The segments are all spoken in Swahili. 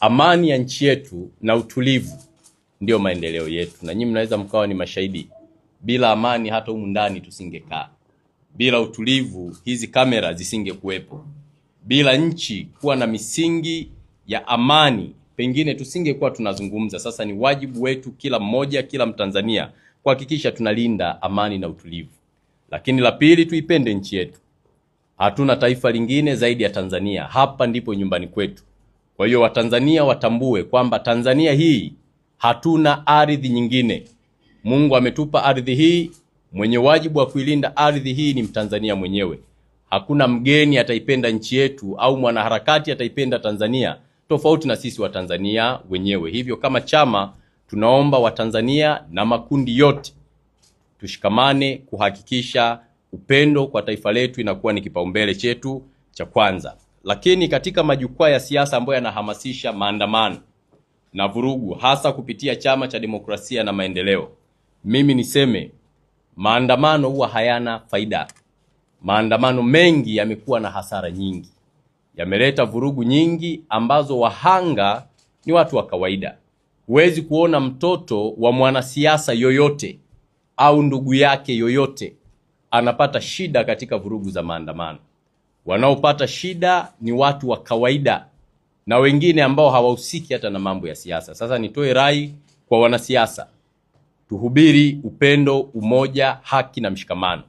Amani ya nchi yetu na utulivu ndio maendeleo yetu, na nyinyi mnaweza mkawa ni mashahidi. Bila amani hata humu ndani tusingekaa. Bila utulivu hizi kamera zisingekuwepo. Bila nchi kuwa na misingi ya amani pengine tusingekuwa tunazungumza. Sasa ni wajibu wetu kila mmoja, kila Mtanzania kuhakikisha tunalinda amani na utulivu. Lakini la pili, tuipende nchi yetu. Hatuna taifa lingine zaidi ya Tanzania. Hapa ndipo nyumbani kwetu. Kwa hiyo Watanzania watambue kwamba Tanzania hii hatuna ardhi nyingine. Mungu ametupa ardhi hii, mwenye wajibu wa kuilinda ardhi hii ni Mtanzania mwenyewe. Hakuna mgeni ataipenda nchi yetu au mwanaharakati ataipenda Tanzania tofauti na sisi Watanzania wenyewe. Hivyo kama chama tunaomba Watanzania na makundi yote tushikamane kuhakikisha upendo kwa taifa letu inakuwa ni kipaumbele chetu cha kwanza. Lakini katika majukwaa ya siasa ambayo yanahamasisha maandamano na vurugu, hasa kupitia Chama cha Demokrasia na Maendeleo, mimi niseme maandamano huwa hayana faida. Maandamano mengi yamekuwa na hasara nyingi, yameleta vurugu nyingi ambazo wahanga ni watu wa kawaida. Huwezi kuona mtoto wa mwanasiasa yoyote au ndugu yake yoyote anapata shida katika vurugu za maandamano. Wanaopata shida ni watu wa kawaida na wengine ambao hawahusiki hata na mambo ya siasa. Sasa nitoe rai kwa wanasiasa, tuhubiri upendo, umoja, haki na mshikamano.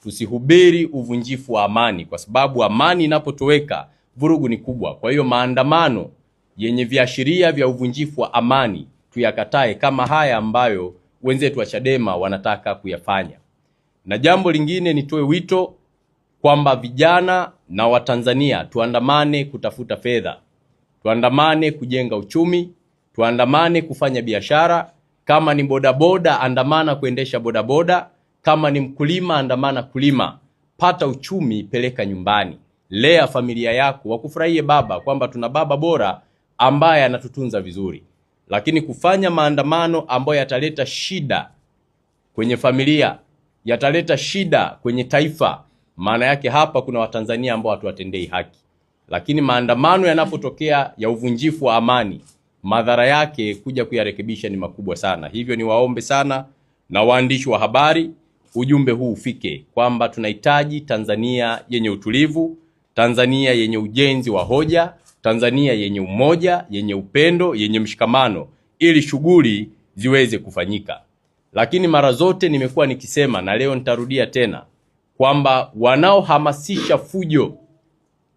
Tusihubiri uvunjifu wa amani, kwa sababu amani inapotoweka vurugu ni kubwa. Kwa hiyo maandamano yenye viashiria vya uvunjifu wa amani tuyakatae, kama haya ambayo wenzetu wa Chadema wanataka kuyafanya. Na jambo lingine, nitoe wito kwamba vijana na Watanzania tuandamane kutafuta fedha, tuandamane kujenga uchumi, tuandamane kufanya biashara. Kama ni bodaboda, andamana kuendesha bodaboda. Kama ni mkulima, andamana kulima. Pata uchumi, peleka nyumbani, lea familia yako, wakufurahie baba, kwamba tuna baba bora ambaye anatutunza vizuri. Lakini kufanya maandamano ambayo yataleta shida kwenye familia, yataleta shida kwenye taifa, maana yake hapa kuna Watanzania ambao hatuwatendei haki. Lakini maandamano yanapotokea ya uvunjifu wa amani, madhara yake kuja kuyarekebisha ni makubwa sana. Hivyo ni waombe sana na waandishi wa habari, ujumbe huu ufike kwamba tunahitaji Tanzania yenye utulivu, Tanzania yenye ujenzi wa hoja, Tanzania yenye umoja, yenye upendo, yenye mshikamano, ili shughuli ziweze kufanyika. Lakini mara zote nimekuwa nikisema, na leo nitarudia tena, kwamba wanaohamasisha fujo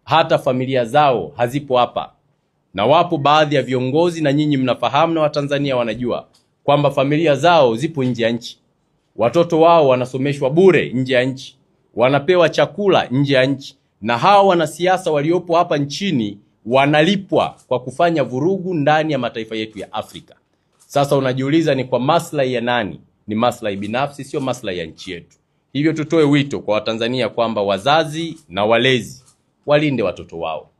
hata familia zao hazipo hapa. Na wapo baadhi ya viongozi, na nyinyi mnafahamu na Watanzania wanajua, kwamba familia zao zipo nje ya nchi. Watoto wao wanasomeshwa bure nje ya nchi, wanapewa chakula nje ya nchi. Na hawa wanasiasa waliopo hapa nchini wanalipwa kwa kufanya vurugu ndani ya mataifa yetu ya Afrika. Sasa unajiuliza, ni kwa maslahi ya nani? Ni maslahi binafsi, sio maslahi ya nchi yetu. Hivyo tutoe wito kwa Watanzania kwamba wazazi na walezi walinde watoto wao,